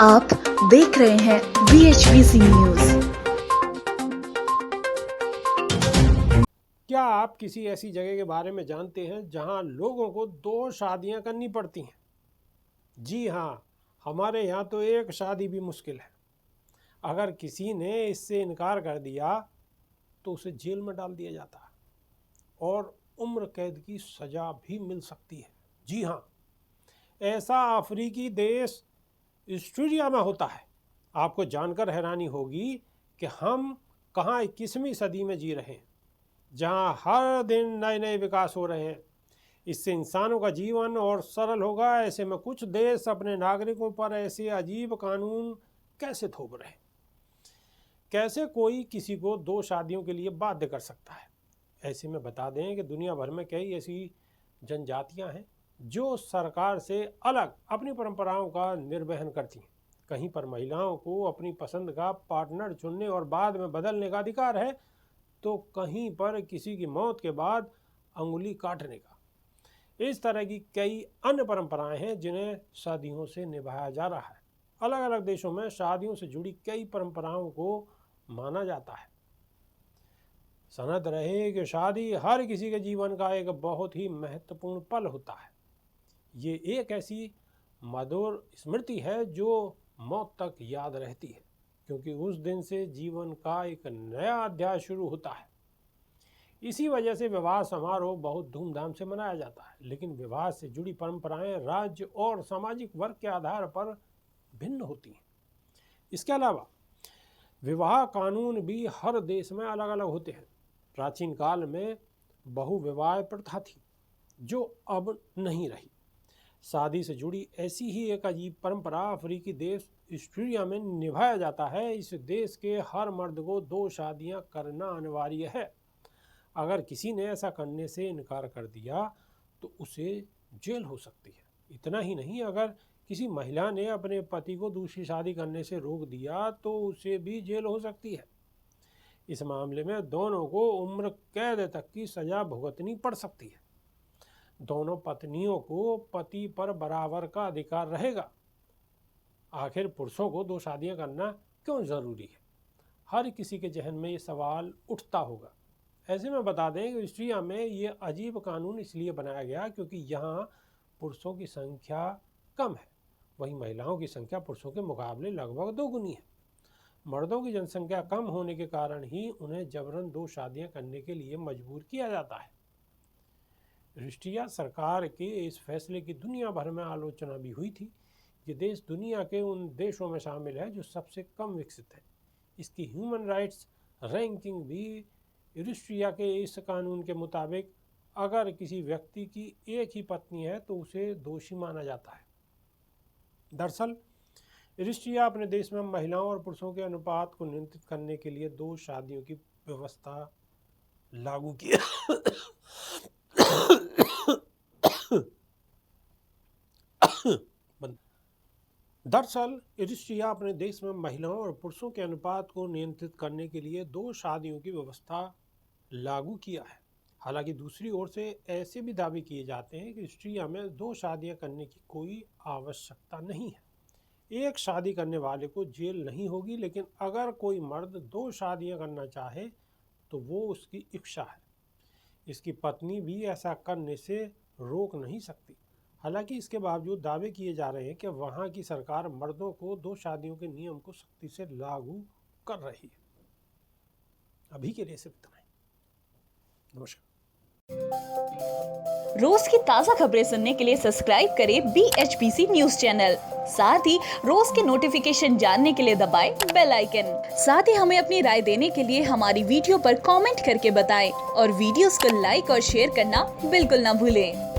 आप देख रहे हैं VHVC न्यूज। क्या आप किसी ऐसी जगह के बारे में जानते हैं जहां लोगों को 2 शादियां करनी पड़ती हैं? जी हाँ, हमारे यहाँ तो एक शादी भी मुश्किल है। अगर किसी ने इससे इनकार कर दिया तो उसे जेल में डाल दिया जाता है और उम्र कैद की सज़ा भी मिल सकती है। जी हाँ, ऐसा अफ्रीकी देश ऑस्ट्रेलिया में होता है। आपको जानकर हैरानी होगी कि हम कहाँ 21वीं सदी में जी रहे हैं, जहाँ हर दिन नए नए विकास हो रहे हैं। इससे इंसानों का जीवन और सरल होगा। ऐसे में कुछ देश अपने नागरिकों पर ऐसे अजीब कानून कैसे थोप रहे हैं? कैसे कोई किसी को 2 शादियों के लिए बाध्य कर सकता है? ऐसे में बता दें कि दुनिया भर में कई ऐसी जनजातियां हैं जो सरकार से अलग अपनी परंपराओं का निर्वहन करती हैं। कहीं पर महिलाओं को अपनी पसंद का पार्टनर चुनने और बाद में बदलने का अधिकार है, तो कहीं पर किसी की मौत के बाद अंगुली काटने का। इस तरह की कई अन्य परंपराएं हैं जिन्हें सदियों से निभाया जा रहा है। अलग अलग देशों में शादियों से जुड़ी कई परंपराओं को माना जाता है। सनद रहे कि शादी हर किसी के जीवन का एक बहुत ही महत्वपूर्ण पल होता है। ये एक ऐसी मधुर स्मृति है जो मौत तक याद रहती है, क्योंकि उस दिन से जीवन का एक नया अध्याय शुरू होता है। इसी वजह से विवाह समारोह बहुत धूमधाम से मनाया जाता है। लेकिन विवाह से जुड़ी परंपराएं राज्य और सामाजिक वर्ग के आधार पर भिन्न होती हैं। इसके अलावा विवाह कानून भी हर देश में अलग अलग होते हैं। प्राचीन काल में बहुविवाह प्रथा थी जो अब नहीं रही। शादी से जुड़ी ऐसी ही एक अजीब परंपरा अफ्रीकी देश ऑस्ट्रेलिया में निभाया जाता है। इस देश के हर मर्द को 2 शादियां करना अनिवार्य है। अगर किसी ने ऐसा करने से इनकार कर दिया तो उसे जेल हो सकती है। इतना ही नहीं, अगर किसी महिला ने अपने पति को दूसरी शादी करने से रोक दिया तो उसे भी जेल हो सकती है। इस मामले में दोनों को उम्र कैद तक की सज़ा भुगतनी पड़ सकती है। दोनों पत्नियों को पति पर बराबर का अधिकार रहेगा। आखिर पुरुषों को 2 शादियां करना क्यों ज़रूरी है? हर किसी के जहन में ये सवाल उठता होगा। ऐसे में बता दें कि ऑस्ट्रेलिया में ये अजीब कानून इसलिए बनाया गया क्योंकि यहाँ पुरुषों की संख्या कम है, वहीं महिलाओं की संख्या पुरुषों के मुकाबले लगभग 2 गुनी है। मर्दों की जनसंख्या कम होने के कारण ही उन्हें जबरन 2 शादियां करने के लिए मजबूर किया जाता है। ऑस्ट्रेलिया सरकार के इस फैसले की दुनिया भर में आलोचना भी हुई थी। ये देश दुनिया के उन देशों में शामिल है जो सबसे कम विकसित है। इसकी ह्यूमन राइट्स रैंकिंग भी ऑस्ट्रेलिया के इस कानून के मुताबिक अगर किसी व्यक्ति की एक ही पत्नी है तो उसे दोषी माना जाता है। दरअसल ऑस्ट्रेलिया अपने देश में महिलाओं और पुरुषों के अनुपात को नियंत्रित करने के लिए 2 शादियों की व्यवस्था लागू किया। दरअसल ऑस्ट्रेलिया अपने देश में महिलाओं और पुरुषों के अनुपात को नियंत्रित करने के लिए 2 शादियों की व्यवस्था लागू किया है। हालांकि दूसरी ओर से ऐसे भी दावे किए जाते हैं कि ऑस्ट्रेलिया में 2 शादियां करने की कोई आवश्यकता नहीं है। एक शादी करने वाले को जेल नहीं होगी, लेकिन अगर कोई मर्द 2 शादियां करना चाहे तो वो उसकी इच्छा है। इसकी पत्नी भी ऐसा करने से रोक नहीं सकती। हालांकि इसके बावजूद दावे किए जा रहे हैं कि वहाँ की सरकार मर्दों को 2 शादियों के नियम को सख्ती से लागू कर रही है। अभी के लिए सिर्फ इतना ही। नमस्कार। रोज की ताजा खबरें सुनने के लिए सब्सक्राइब करें BHPC न्यूज चैनल। साथ ही रोज के नोटिफिकेशन जानने के लिए दबाएं बेल आइकन। साथ ही हमें अपनी राय देने के लिए हमारी वीडियो पर कमेंट करके बताएं और वीडियोस को लाइक और शेयर करना बिल्कुल ना भूलें।